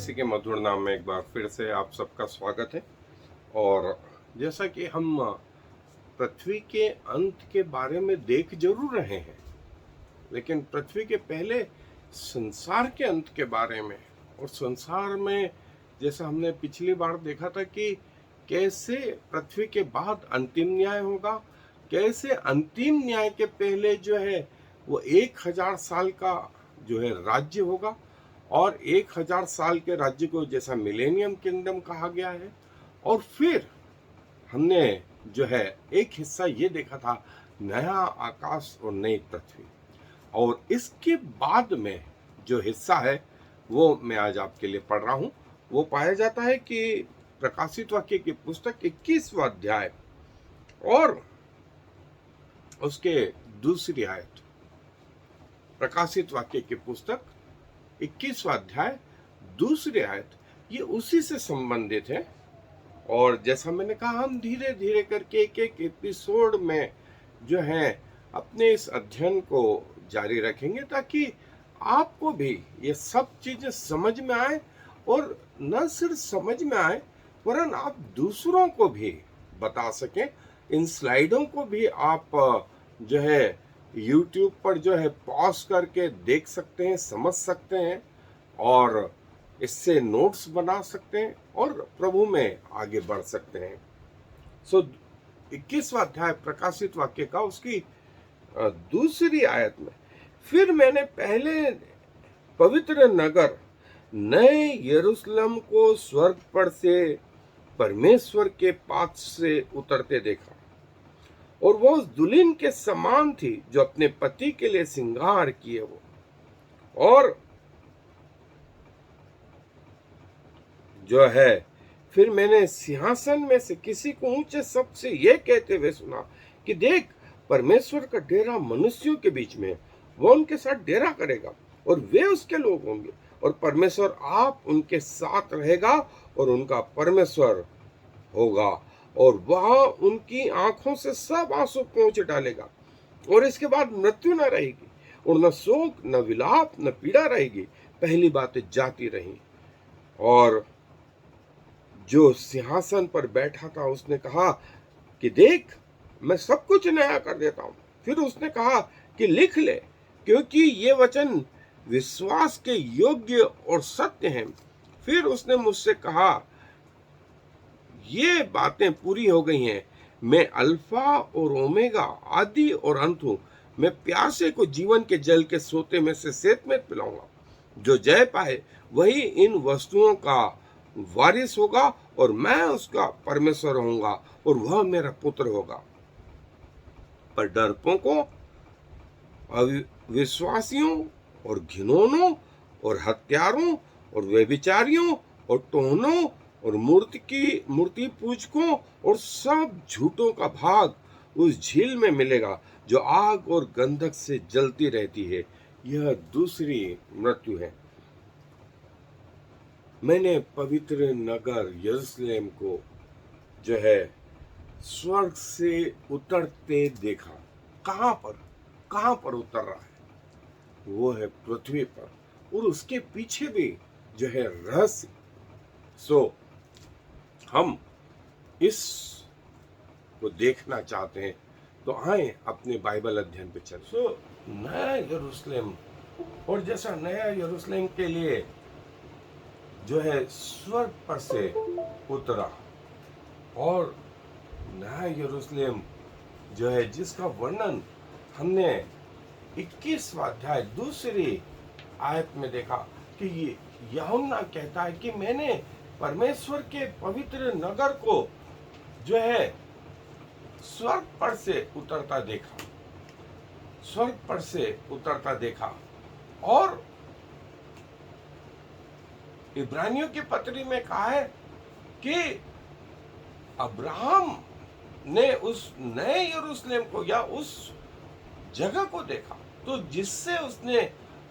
मसीह के मधुर नाम में एक बार फिर से आप सबका स्वागत है। और जैसा कि हम पृथ्वी के अंत के बारे में देख जरूर रहे हैं, लेकिन पृथ्वी के पहले संसार के अंत के बारे में, और संसार में जैसा हमने पिछली बार देखा था कि कैसे पृथ्वी के बाद अंतिम न्याय होगा, कैसे अंतिम न्याय के पहले जो है वो 1000 साल का जो है राज्य होगा, और 1000 साल के राज्य को जैसा मिलेनियम किंगडम कहा गया है। और फिर हमने जो है एक हिस्सा ये देखा था, नया आकाश और नई पृथ्वी। और इसके बाद में जो हिस्सा है वो मैं आज आपके लिए पढ़ रहा हूँ। वो पाया जाता है कि प्रकाशित वाक्य की पुस्तक 21वां अध्याय और उसके दूसरी आयत। प्रकाशित वाक्य की पुस्तक 21वां अध्याय दूसरी आयत, ये उसी से संबंधित है। और जैसा मैंने कहा, हम धीरे धीरे करके एक एक एपिसोड में जो है अपने इस अध्ययन को जारी रखेंगे, ताकि आपको भी ये सब चीजें समझ में आए, और न सिर्फ समझ में आए वरन आप दूसरों को भी बता सकें। इन स्लाइडों को भी आप जो है YouTube पर जो है पॉज करके देख सकते हैं, समझ सकते हैं, और इससे नोट्स बना सकते हैं और प्रभु में आगे बढ़ सकते हैं। 21वां अध्याय प्रकाशित वाक्य का उसकी दूसरी आयत में, फिर मैंने पहले पवित्र नगर नए यरूशलेम को स्वर्ग पर से परमेश्वर के पास से उतरते देखा, और वो उस दुल्हन के समान थी जो अपने पति के लिए श्रृंगार किए हो। और जो है फिर मैंने सिंहासन में से किसी को ऊंचे शब्द से यह कहते हुए सुना कि देख, परमेश्वर का डेरा मनुष्यों के बीच में, वो उनके साथ डेरा करेगा और वे उसके लोग होंगे, और परमेश्वर आप उनके साथ रहेगा और उनका परमेश्वर होगा, और वह उनकी आंखों से सब आंसू पोंछ डालेगा, और इसके बाद मृत्यु न रहेगी, और न शोक, न विलाप, न पीड़ा रहेगी, पहली बातें जाती रही। और जो सिंहासन पर बैठा था उसने कहा कि देख, मैं सब कुछ नया कर देता हूं। फिर उसने कहा कि लिख ले, क्योंकि ये वचन विश्वास के योग्य और सत्य हैं। फिर उसने मुझसे कहा, ये बातें पूरी हो गई हैं। मैं अल्फा और ओमेगा, आदि और अंत हूं। मैं प्यासे को जीवन के जल के सोते में से सेतमेत पिलाऊंगा। जो जय पाए वही इन वस्तुओं का वारिस होगा, और मैं उसका परमेश्वर होऊंगा और वह मेरा पुत्र होगा। पर डरपोकों, अविश्वासियों और घिनौनों और हत्यारों और व्यभिचारियों और टोहनों और मूर्ति पूजकों और सब झूठों का भाग उस झील में मिलेगा जो आग और गंधक से जलती रहती है। यह दूसरी मृत्यु है। मैंने पवित्र नगर यरूशलेम को जो है स्वर्ग से उतरते देखा। कहां पर उतर रहा है? वो है पृथ्वी पर, और उसके पीछे भी जो है रहस्य। हम इस को देखना चाहते हैं तो आए अपने बाइबल अध्ययन पे चल। नया यरूशलेम, और जैसा नया यरूशलेम के लिए जो है स्वर्ग पर से उतरा, और नया यरूशलेम जो है जिसका वर्णन हमने 21वां अध्याय दूसरी आयत में देखा कि ये यूहन्ना कहता है कि मैंने परमेश्वर के पवित्र नगर को जो है स्वर्ग पर से उतरता देखा, स्वर्ग पर से उतरता देखा। और इब्रानियों की पत्री में कहा है कि अब्राहम ने उस नए यरूशलेम को या उस जगह को देखा, तो जिससे उसने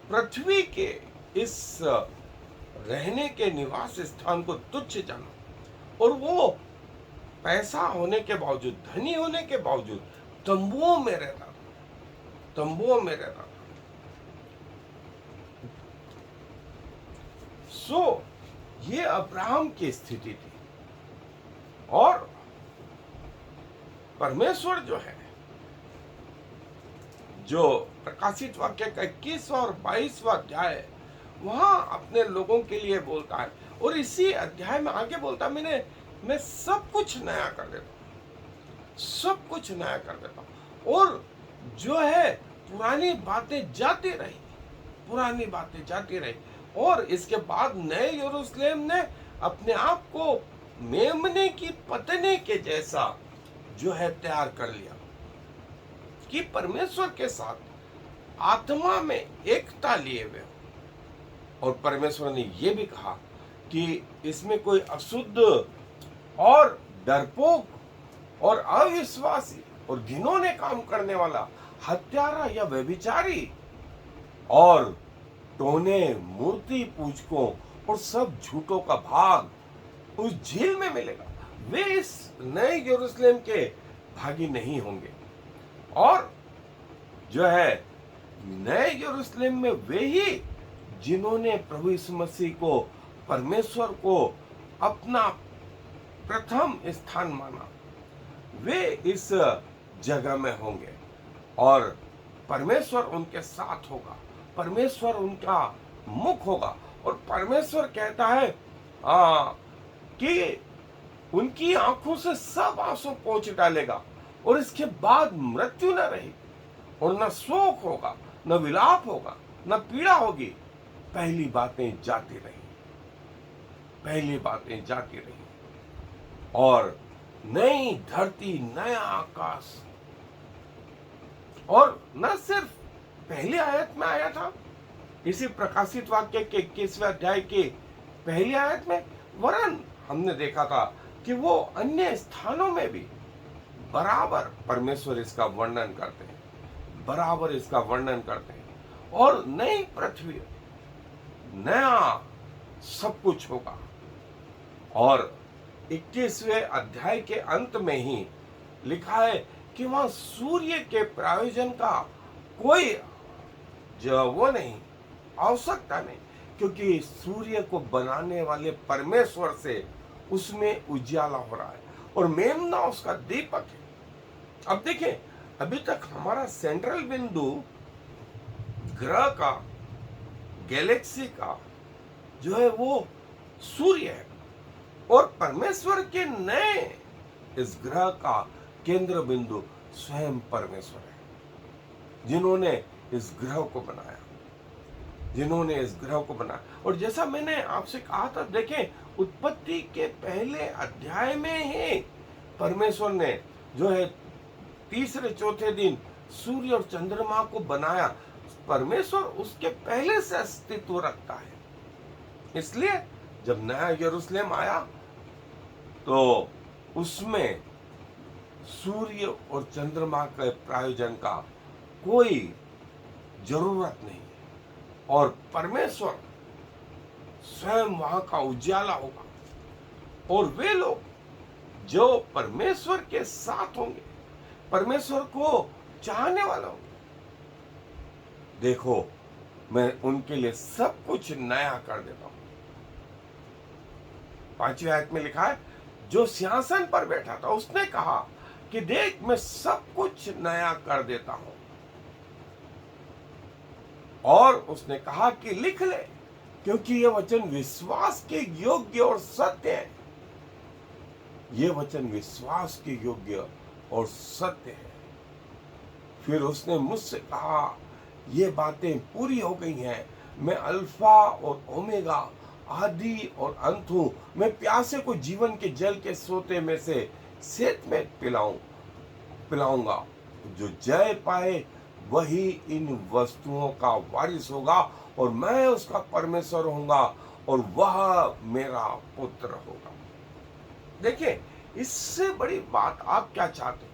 पृथ्वी के इस रहने के निवास स्थान को तुच्छ जाना, और वो पैसा होने के बावजूद, धनी होने के बावजूद तंबुओं में रहता था, तंबुओं में रहता था। ये अब्राहम की स्थिति थी। और परमेश्वर जो है, जो प्रकाशित वाक्य का 21वां और 22वां अध्याय है, वहां अपने लोगों के लिए बोलता है। और इसी अध्याय में आगे बोलता है, मैं सब कुछ नया कर देता हूं, सब कुछ नया कर देता हूं। और जो है, पुरानी बातें जाती रही, पुरानी बातें जाती रही। और इसके बाद नए यरूशलेम ने अपने आप को मेमने की पतने के जैसा जो है तैयार कर लिया, कि परमेश्वर के साथ आत्मा में एकता लिए हुए हो। और परमेश्वर ने यह भी कहा कि इसमें कोई अशुद्ध और डरपोक और अविश्वासी और घिनौने काम करने वाला, हत्यारा या व्यभिचारी और टोने, मूर्ति पूजकों और सब झूठों का भाग उस झील में मिलेगा। वे इस नए यरूशलेम के भागी नहीं होंगे। और जो है, नए यरूशलेम में वे ही जिन्होंने प्रभु यीशु मसीह को, परमेश्वर को अपना प्रथम स्थान माना, वे इस जगह में होंगे। और परमेश्वर उनके साथ होगा, परमेश्वर उनका मुख होगा। और परमेश्वर कहता है कि उनकी आंखों से सब आंसू पोंछ डालेगा। और इसके बाद मृत्यु न रही, और न शोक होगा, न विलाप होगा, न पीड़ा होगी। पहली बातें जाती रही, पहली बातें जाती रही। और नई धरती, नया आकाश। और न सिर्फ पहली आयत में आया था, इसी प्रकाशित वाक्य के 21वें अध्याय के पहली आयत में, वरन हमने देखा था कि वो अन्य स्थानों में भी बराबर परमेश्वर इसका वर्णन करते हैं, बराबर इसका वर्णन करते हैं। और नई पृथ्वी, नया सब कुछ होगा। और 21वें अध्याय के अंत में ही लिखा है कि वहां सूर्य के प्रायोजन का कोई वो नहीं, आवश्यकता नहीं, क्योंकि सूर्य को बनाने वाले परमेश्वर से उसमें उजियाला हो रहा है, और मेमना उसका दीपक है। अब देखें, अभी तक हमारा सेंट्रल बिंदु ग्रह का, गैलेक्सी का जो है वो सूर्य है। और परमेश्वर के नए इस ग्रह का केंद्र बिंदु स्वयं परमेश्वर है, जिन्होंने इस ग्रह को बनाया, जिन्होंने इस ग्रह को बनाया। और जैसा मैंने आपसे कहा था, देखें, उत्पत्ति के पहले अध्याय में ही परमेश्वर ने जो है तीसरे चौथे दिन सूर्य और चंद्रमा को बनाया। परमेश्वर उसके पहले से अस्तित्व रखता है। इसलिए जब नया यरूशलेम आया तो उसमें सूर्य और चंद्रमा के प्रायोजन का कोई जरूरत नहीं, और परमेश्वर स्वयं वहां का उजाला होगा। और वे लोग जो परमेश्वर के साथ होंगे, परमेश्वर को चाहने वाला होंगे, देखो, मैं उनके लिए सब कुछ नया कर देता हूं। 5वीं आयत में लिखा है, जो सिंहासन पर बैठा था उसने कहा कि देख, मैं सब कुछ नया कर देता हूं। और उसने कहा कि लिख ले, क्योंकि यह वचन विश्वास के योग्य और सत्य है। यह वचन विश्वास के योग्य और सत्य है। फिर उसने मुझसे कहा, ये बातें पूरी हो गई हैं। मैं अल्फा और ओमेगा, आदि और अंत हूं। मैं प्यासे को जीवन के जल के सोते में से सेत में पिलाऊंगा। जो जय पाए वही इन वस्तुओं का वारिस होगा, और मैं उसका परमेश्वर होऊंगा और वह मेरा पुत्र होगा। देखिए, इससे बड़ी बात आप क्या चाहते हैं?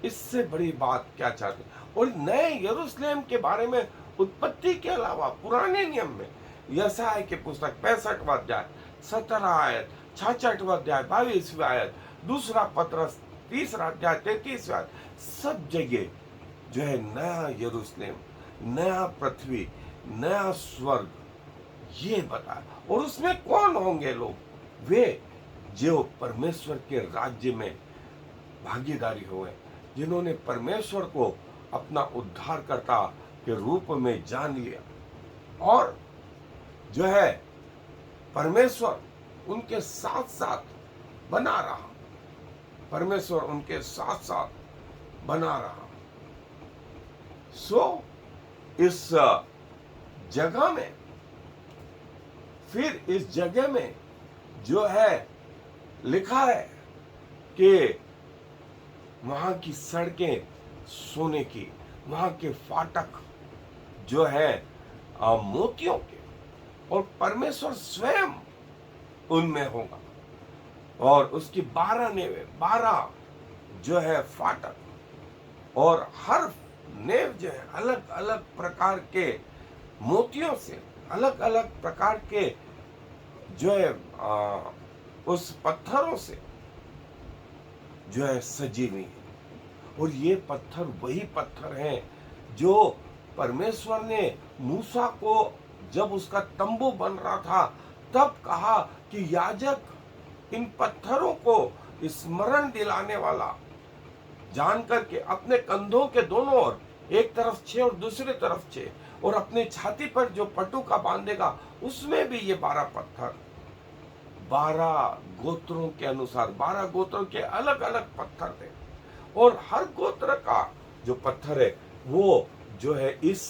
इससे बड़ी बात क्या चाहते हैं? और नए यरूशलेम के बारे में उत्पत्ति के अलावा पुराने नियम में यशायाह की पुस्तक 65वां अध्याय 17 आयत, 66वां अध्याय 22वीं आयत, दूसरा पत्रस 3रा अध्याय 33वीं आयत, सब जगह जो है नया यरूशलेम, नया पृथ्वी, नया स्वर्ग, ये बताया। और उसमें कौन होंगे लोग? वे जो परमेश्वर के राज्य में भागीदारी हुए, जिन्होंने परमेश्वर को अपना उद्धारकर्ता के रूप में जान लिया, और जो है परमेश्वर उनके साथ साथ बना रहा, परमेश्वर उनके साथ साथ बना रहा। सो इस जगह में, फिर इस जगह में जो है लिखा है कि वहां की सड़कें सोने की, वहां के फाटक जो है मोतियों के, और परमेश्वर स्वयं उनमें होगा। और उसकी 12 नेवें, 12 जो है फाटक, और हर नेव जो है अलग अलग प्रकार के मोतियों से, अलग अलग प्रकार के जो है उस पत्थरों से जो है सजी हुई है। और ये पत्थर वही पत्थर हैं जो परमेश्वर ने मूसा को, जब उसका तंबू बन रहा था, तब कहा कि याजक इन पत्थरों को स्मरण दिलाने वाला जान करके अपने कंधों के दोनों ओर, एक तरफ 6 और दूसरी तरफ 6, और अपने छाती पर जो पटुका बांधेगा उसमें भी ये 12 पत्थर, 12 गोत्रों के अनुसार, 12 गोत्रों के अलग अलग पत्थर थे। और हर गोत्र का जो पत्थर है वो जो है इस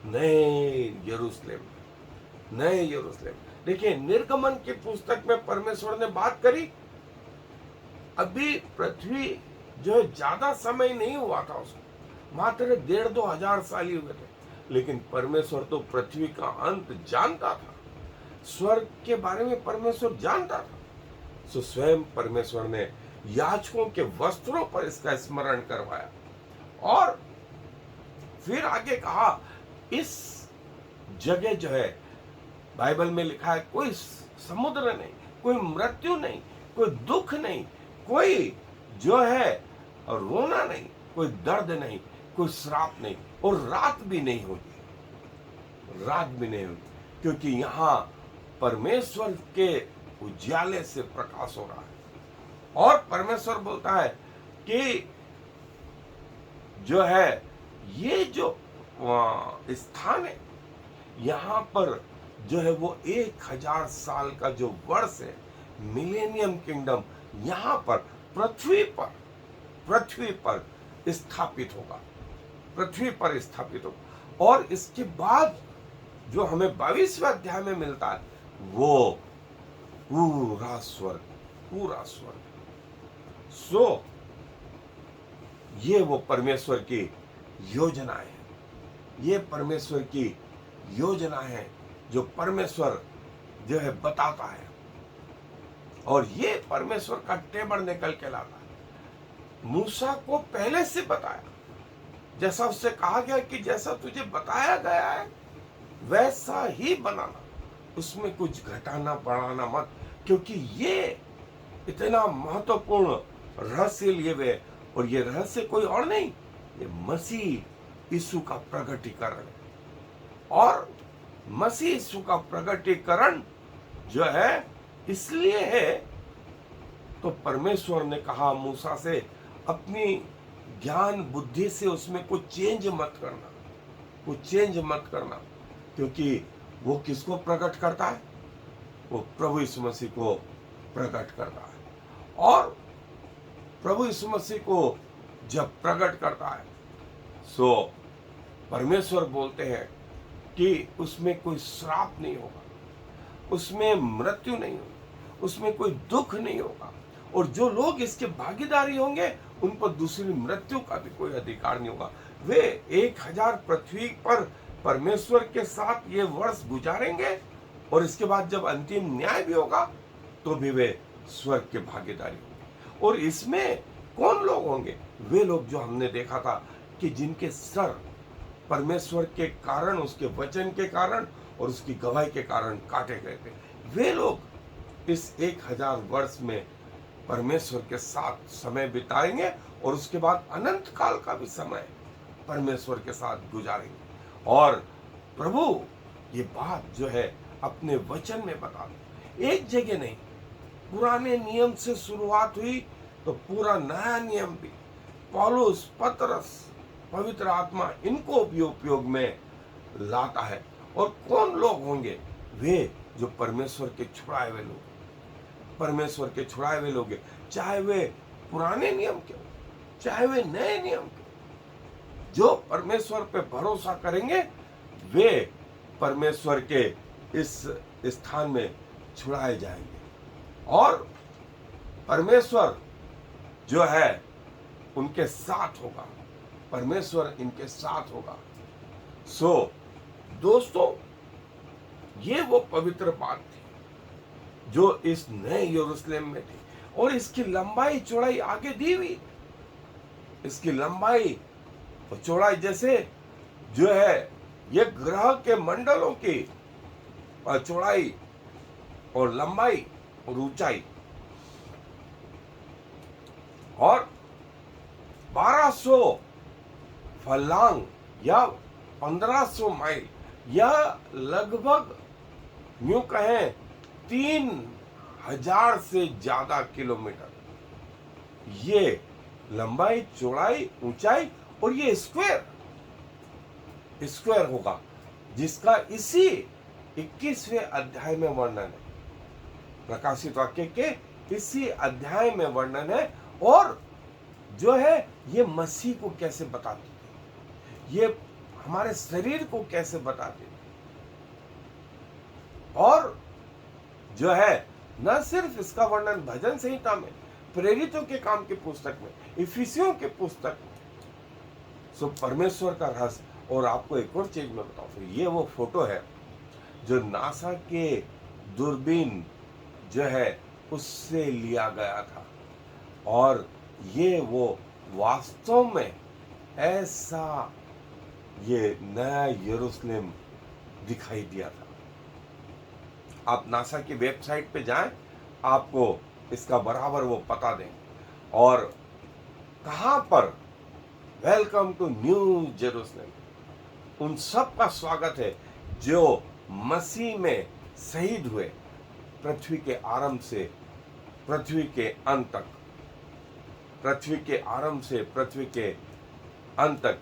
नए यरूशलेम, देखिए निर्गमन की पुस्तक में परमेश्वर ने बात करी, अभी पृथ्वी जो है ज्यादा समय नहीं हुआ था उसको, मात्र 1,500-2 हजार साल ही हुए थे, लेकिन परमेश्वर तो पृथ्वी का अंत जानता था, स्वर्ग के बारे में परमेश्वर जानता था। सो स्वयं परमेश्वर ने याजकों के वस्त्रों पर इसका स्मरण करवाया। और फिर आगे कहा, इस जगह जो है बाइबल में लिखा है, कोई समुद्र नहीं, कोई मृत्यु नहीं, कोई दुख नहीं, कोई जो है रोना नहीं, कोई दर्द नहीं, कोई श्राप नहीं, और रात भी नहीं होगी, क्योंकि यहाँ परमेश्वर के उजाले से प्रकाश हो रहा है। और परमेश्वर बोलता है कि जो है ये जो स्थान है, यहाँ पर जो है वो 1,000 साल का जो वर्ष है, मिलेनियम किंगडम यहाँ पर पृथ्वी पर स्थापित होगा, और इसके बाद जो हमें 22वें अध्याय में मिलता है वो पूरा स्वर्ग। सो ये वो परमेश्वर की योजनाएं हैं, ये परमेश्वर की योजना है जो परमेश्वर जो है बताता है, और ये परमेश्वर का टेबल निकल के लाता है। मूसा को पहले से बताया, जैसा उससे कहा गया कि जैसा तुझे बताया गया है वैसा ही बनाना, उसमें कुछ घटाना बढ़ाना मत, क्योंकि ये इतना महत्वपूर्ण रहस्य लिए हुए, और ये रहस्य कोई और नहीं, ये मसीह यीशु का प्रगटीकरण है। और मसीह यीशु का प्रगटीकरण जो है इसलिए है, तो परमेश्वर ने कहा मूसा से, अपनी ज्ञान बुद्धि से उसमें कुछ चेंज मत करना, क्योंकि वो किसको प्रकट करता है? वो प्रभु यीशु मसीह को प्रकट करता है। और प्रभु यीशु मसीह को जब प्रकट करता है, सो परमेश्वर बोलते हैं कि उसमें कोई श्राप नहीं होगा, उसमें मृत्यु नहीं होगी, उसमें कोई दुख नहीं होगा, और जो लोग इसके भागीदारी होंगे उन पर दूसरी मृत्यु का भी कोई अधिकार नहीं होगा। वे 1,000 पृथ्वी पर परमेश्वर के साथ ये वर्ष गुजारेंगे, और इसके बाद जब अंतिम न्याय भी होगा तो भी वे स्वर्ग के भागीदारी होंगे। और इसमें कौन लोग होंगे? वे लोग जो हमने देखा था कि जिनके सर परमेश्वर के कारण, उसके वचन के कारण और उसकी गवाही के कारण काटे गए थे, वे लोग इस 1,000 वर्ष में परमेश्वर के साथ समय बिताएंगे, और उसके बाद अनंत काल का भी समय परमेश्वर के साथ गुजारेंगे। और प्रभु ये बात जो है अपने वचन में बता दो। एक जगह नहीं, पुराने नियम से शुरुआत हुई तो पूरा नया नियम भी पौलुस, पतरस, पवित्र आत्मा इनको भी उपयोग में लाता है। और कौन लोग होंगे? वे जो परमेश्वर के छुड़ाए हुए लोग, परमेश्वर के छुड़ाए हुए लोग, चाहे वे पुराने नियम के हो, चाहे वे नए नियम के, जो परमेश्वर पे भरोसा करेंगे वे परमेश्वर के इस स्थान में छुड़ाए जाएंगे। और परमेश्वर जो है उनके साथ होगा, परमेश्वर इनके साथ होगा। सो दोस्तों, ये वो पवित्र बात थी जो इस नए यरूशलेम में थी। और इसकी लंबाई चौड़ाई आगे दी हुई, इसकी लंबाई और चौड़ाई जैसे जो है ये ग्रह के मंडलों की चौड़ाई और लंबाई और ऊंचाई, और 1200 फर्लांग या 1500 माइल या लगभग यूं कहें 3000 से ज्यादा किलोमीटर, ये लंबाई, चौड़ाई, ऊंचाई, और ये स्क्वायर होगा, जिसका इसी 21वें अध्याय में वर्णन है। प्रकाशित वाक्य के इसी अध्याय में वर्णन है। और जो है ये मसीह को कैसे बताती है, ये हमारे शरीर को कैसे बताती है। और जो है न सिर्फ इसका वर्णन भजन संहिता में, प्रेरितों के काम की पुस्तक में, इफिसियों के पुस्तक में, सो परमेश्वर का रहस्य। और आपको एक और चीज मैं बताऊं, तो ये वो फोटो है जो नासा के दूरबीन जो है उससे लिया गया था। और ये वो वास्तव में ऐसा ये नया यरूशलेम दिखाई दिया था। आप नासा की वेबसाइट पे जाएं, आपको इसका बराबर वो पता दें। और कहां पर वेलकम टू न्यू जेरूसलम, उन सब का स्वागत है जो मसीह में शहीद हुए, पृथ्वी के आरंभ से पृथ्वी के अंत तक, पृथ्वी के आरंभ से पृथ्वी के अंत तक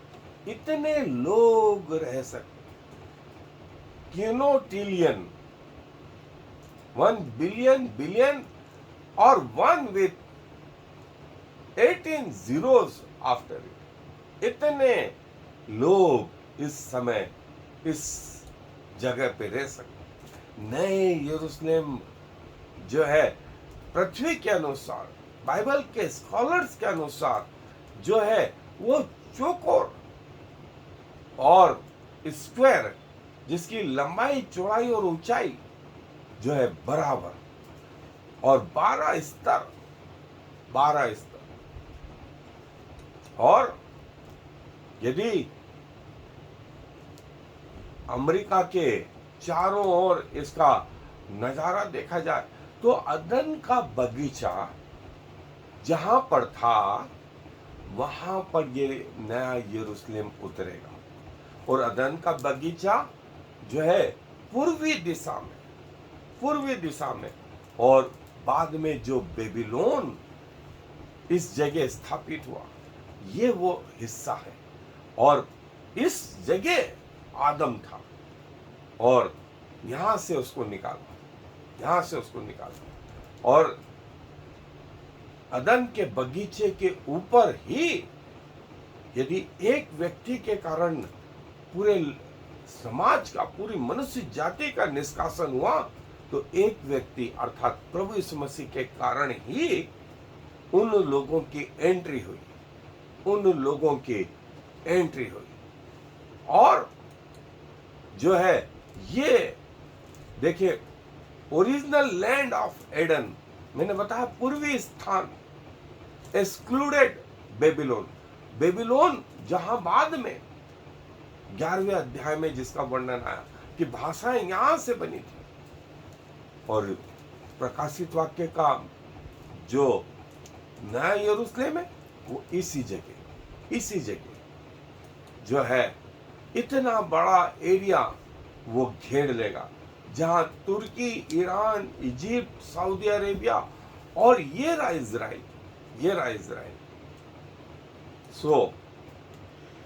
इतने लोग रह सकते, किनोटिलियन, 1 बिलियन और 1 with 18 zeros after it, इतने लोग इस समय इस जगह पे रह सकते। नए यरूशलेम जो है पृथ्वी के अनुसार, बाइबल के स्कॉलर्स के अनुसार जो है वो चौकोर और स्क्वायर, जिसकी लंबाई, चौड़ाई और ऊंचाई जो है बराबर, और 12 स्तर, और यदि अमेरिका के चारों ओर इसका नजारा देखा जाए तो अदन का बगीचा जहां पर था वहां पर ये नया यरूशलेम उतरेगा। और अदन का बगीचा जो है पूर्वी दिशा में, और बाद में जो बेबीलोन इस जगह स्थापित हुआ, ये वो हिस्सा है। और इस जगह आदम था और यहां से उसको निकाला, और अदन के बगीचे के ऊपर ही यदि एक व्यक्ति के कारण पूरे समाज का, पूरी मनुष्य जाति का निष्कासन हुआ, तो एक व्यक्ति अर्थात प्रभु यीशु मसीह के कारण ही उन लोगों की एंट्री हुई, और जो है ये देखिए, ओरिजिनल लैंड ऑफ एडन, मैंने बताया पूर्वी स्थान, एक्सक्लूडेड बेबीलोन जहां बाद में 11वें अध्याय में जिसका वर्णन आया कि भाषाएं यहां से बनी थी। और प्रकाशित वाक्य का जो नया यरूशलेम है वो इसी जगह जो है, इतना बड़ा एरिया वो घेर लेगा, जहां तुर्की, ईरान, इजिप्ट, सऊदी अरेबिया और ये रहा इजराइल। सो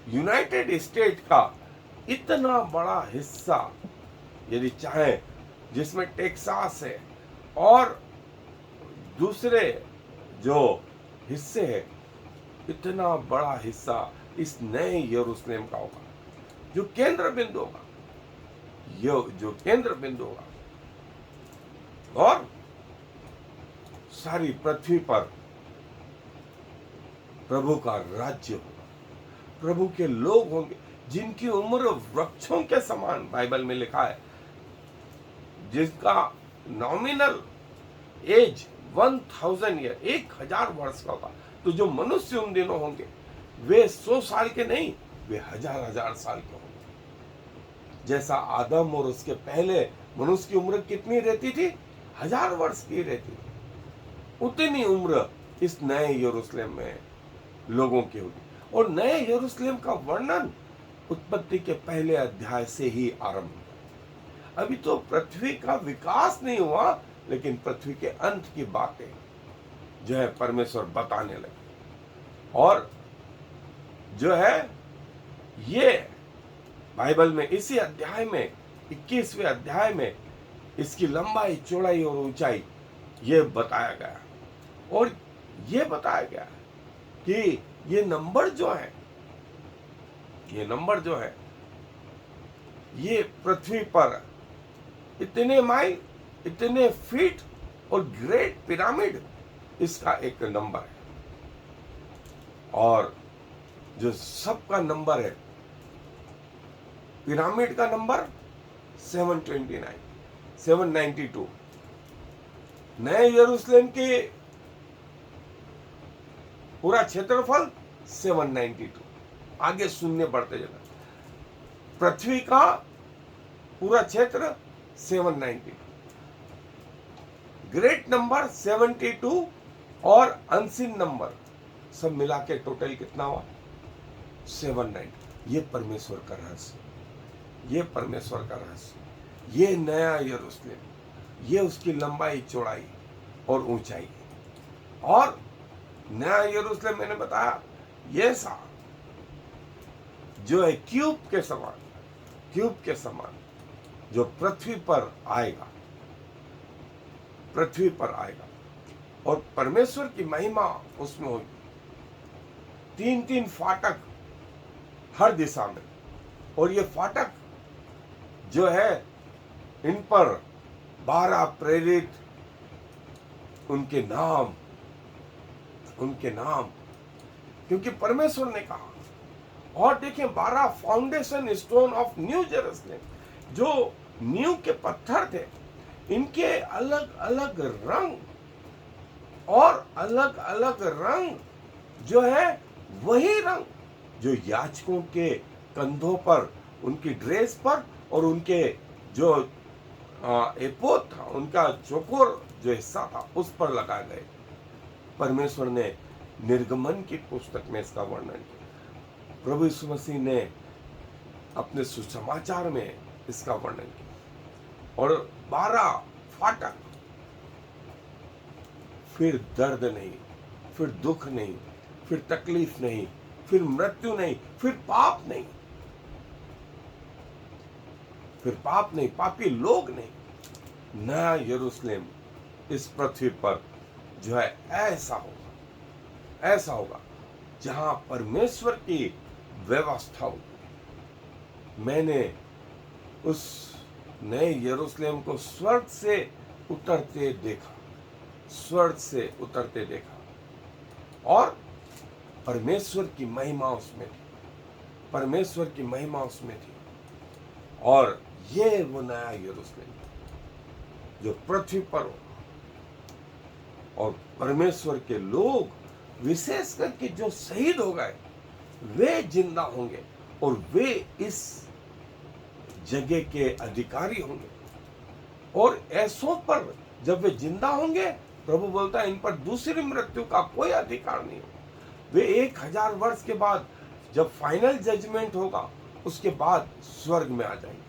यूनाइटेड स्टेट का इतना बड़ा हिस्सा, यदि चाहे, जिसमें टेक्सास है और दूसरे जो हिस्से हैं, इतना बड़ा हिस्सा इस नए यरूशलेम का होगा, जो केंद्र बिंदु होगा, जो केंद्र बिंदु होगा, और सारी पृथ्वी पर प्रभु का राज्य होगा। प्रभु के लोग होंगे जिनकी उम्र वृक्षों के समान, बाइबल में लिखा है, जिसका नॉमिनल एज 1000 ईयर, 1000 वर्ष का होगा। तो जो मनुष्य उन दिनों होंगे वे 100 साल के नहीं, वे हजार साल के होंगे। जैसा आदम और उसके पहले मनुष्य की उम्र कितनी रहती थी? 1000 वर्ष की रहती थी। उतनी उम्र इस नए यरूशलेम में लोगों की होगी। और नए यरूशलेम का वर्णन उत्पत्ति के पहले अध्याय से ही आरंभ हुआ। अभी तो पृथ्वी का विकास नहीं हुआ, लेकिन पृथ्वी के अंत की बातें जो है परमेश्वर बताने लगे। और जो है ये बाइबल में इसी अध्याय में, 21वें अध्याय में, इसकी लंबाई, चौड़ाई और ऊंचाई ये बताया गया। और ये बताया गया कि ये नंबर जो है ये पृथ्वी पर इतने माइल, इतने फीट और ग्रेट पिरामिड इसका एक नंबर है। और जो सबका नंबर है, पिरामिड का नंबर 729, 792। नए यरूशलेम के पूरा क्षेत्रफल 792। आगे शून्य बढ़ते जाना। पृथ्वी का पूरा क्षेत्र 792, ग्रेट नंबर 72 और अनसीन नंबर सब मिला के टोटल कितना हुआ? 790। ये परमेश्वर का रहस्य, ये नया यरूशलेम, ये उसकी लंबाई, चौड़ाई और ऊंचाई। और नया यरूशलेम मैंने बताया ये सा जो है क्यूब के समान जो पृथ्वी पर आएगा, और परमेश्वर की महिमा उसमें होगी। 3-3 फाटक हर दिशा में, और ये फाटक जो है इन पर 12 प्रेरित, उनके नाम, क्योंकि परमेश्वर ने कहा। और देखें 12 foundation stone of new Jerusalem, जो न्यू के पत्थर थे, इनके अलग अलग रंग, और अलग अलग रंग जो है वही रंग जो याजकों के कंधों पर, उनकी ड्रेस पर, और उनके जो एपोद था, उनका चौकोर जो हिस्सा था, उस पर लगाए गए। परमेश्वर ने निर्गमन की पुस्तक में इसका वर्णन किया। प्रभु यीशु मसीह ने अपने सुसमाचार में इसका वर्णन किया। और 12 फाटक, फिर दर्द नहीं, फिर दुख नहीं, फिर तकलीफ नहीं, फिर मृत्यु नहीं, फिर पाप नहीं, पापी लोग नहीं। नया यरूशलेम इस पृथ्वी पर जो है ऐसा होगा जहां परमेश्वर की व्यवस्था होगी। मैंने उस नए यरूशलेम को स्वर्ग से उतरते देखा, और परमेश्वर की महिमा उसमें थी। और ये वो नया यरूशलेम जो पृथ्वी पर होगा, और परमेश्वर के लोग, विशेष करके जो शहीद हो गए, वे जिंदा होंगे, और वे इस जगह के अधिकारी होंगे। और ऐसों पर जब वे जिंदा होंगे, प्रभु बोलता है इन पर दूसरी मृत्यु का कोई अधिकार नहीं होगा। वे 1000 वर्ष के बाद जब फाइनल जजमेंट होगा, उसके बाद स्वर्ग में आ जाएंगे।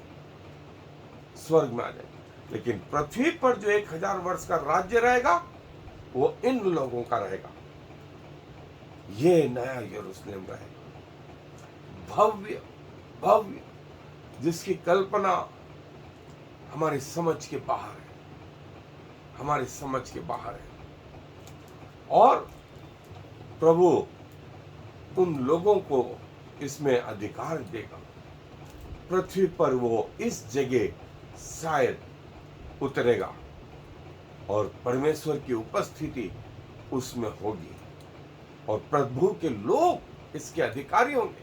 स्वर्ग में आ जाएंगे। लेकिन पृथ्वी पर जो 1000 वर्ष का राज्य रहेगा वो इन लोगों का रहेगा। ये नया यरूशलेम रहेगा, भव्य भव्य, जिसकी कल्पना हमारी समझ के बाहर है, हमारी समझ के बाहर है। और प्रभु उन लोगों को इसमें अधिकार देगा। पृथ्वी पर वो इस जगह शायद उतरेगा और परमेश्वर की उपस्थिति उसमें होगी और प्रभु के लोग इसके अधिकारी होंगे,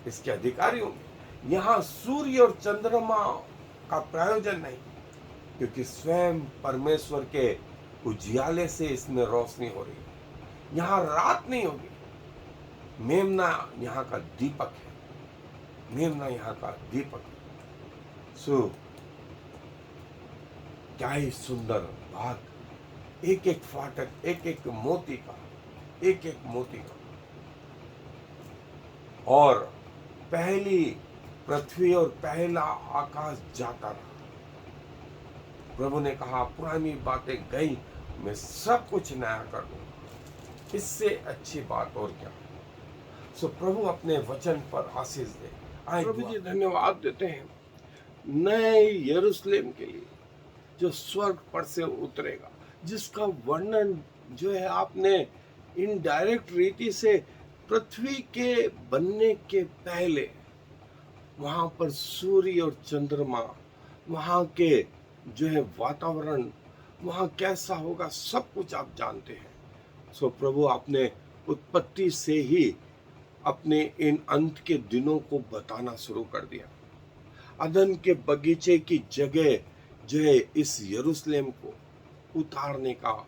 इसके अधिकारी होंगे। यहाँ सूर्य और चंद्रमा का प्रयोजन नहीं, क्योंकि स्वयं परमेश्वर के उजियाले से इसमें रोशनी हो रही है। यहाँ रात नहीं होगी। मेमना यहाँ का दीपक है, मेमना यहाँ का दीपक है। सो क्या ही सुंदर बात, एक एक फाटक, एक एक मोती का, एक एक मोती का। और पहली पृथ्वी और पहला आकाश जाता रहा। प्रभु ने कहा पुरानी बातें गई, मैं सब कुछ नया कर दूंगा। इससे अच्छी बात और क्या। सो प्रभु अपने वचन पर आशीष दे। प्रभु जी धन्यवाद देते हैं नए यरूशलेम के लिए जो स्वर्ग पर से उतरेगा, जिसका वर्णन जो है आपने इनडायरेक्ट रीति से पृथ्वी के बनने के पहले वहां पर सूर्य और चंद्रमा, वहां के जो है वातावरण, वहां कैसा होगा, सब कुछ आप जानते हैं। सो प्रभु आपने उत्पत्ति से ही अपने इन अंत के दिनों को बताना शुरू कर दिया। अदन के बगीचे की जगह जो है इस यरूशलेम को उतारने का,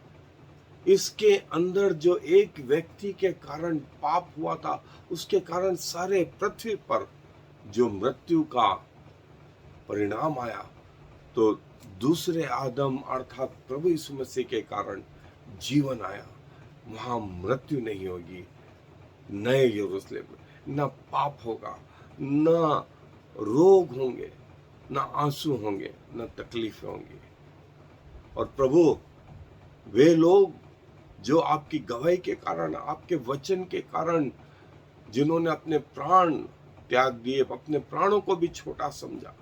इसके अंदर जो एक व्यक्ति के कारण पाप हुआ था, उसके कारण सारे पृथ्वी पर जो मृत्यु का परिणाम आया, तो दूसरे आदम अर्थात प्रभु यीशु मसीह के कारण जीवन आया। वहां मृत्यु नहीं होगी। नए यरूशलेम में न पाप होगा, न रोग होंगे, न आंसू होंगे, न तकलीफें होंगी। और प्रभु वे लोग जो आपकी गवाही के कारण, आपके वचन के कारण, जिन्होंने अपने प्राण त्याग दिए, अपने प्राणों को भी छोटा समझा,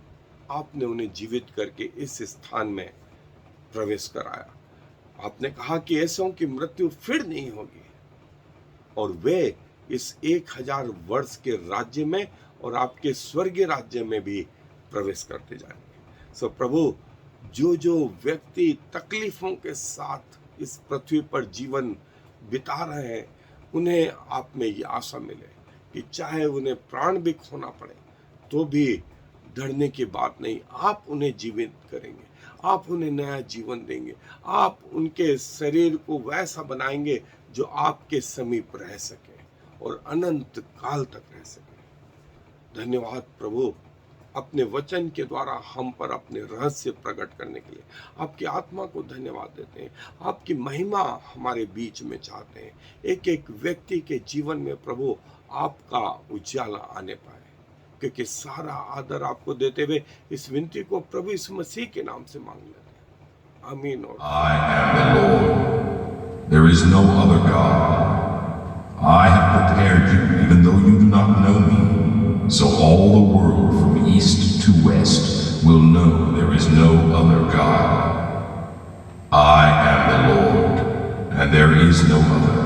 आपने उन्हें जीवित करके इस स्थान में प्रवेश कराया। आपने कहा कि ऐसों की मृत्यु फिर नहीं होगी और वे इस 1000 वर्ष के राज्य में और आपके स्वर्गीय राज्य में भी प्रवेश करते जाएंगे। सो प्रभु जो व्यक्ति तकलीफों के साथ इस पृथ्वी पर जीवन बिता रहे हैं, उन्हें आप में ये आशा मिले कि चाहे उन्हें प्राण भी खोना पड़े तो भी डरने की बात नहीं। आप उन्हें जीवित करेंगे, आप उन्हें नया जीवन देंगे, आप उनके शरीर को वैसा बनाएंगे जो आपके समीप रह सके और अनंत काल तक रह सके। धन्यवाद प्रभु, अपने वचन के द्वारा हम पर अपने रहस्य प्रकट करने के लिए आपकी आत्मा को धन्यवाद देते हैं। आपकी महिमा हमारे बीच में चाहते हैं। एक एक व्यक्ति के जीवन में प्रभु आपका उजाला आने पाए, क्योंकि सारा आदर आपको देते हुए इस विनती को प्रभु यीशु मसीह के नाम से मांग लेते हैं। आमीन। और I am the Lord. There is no other God. I have prepared you even though you do not know me. So all the world from east to west will know there is no other God. I am the Lord, and there is no other.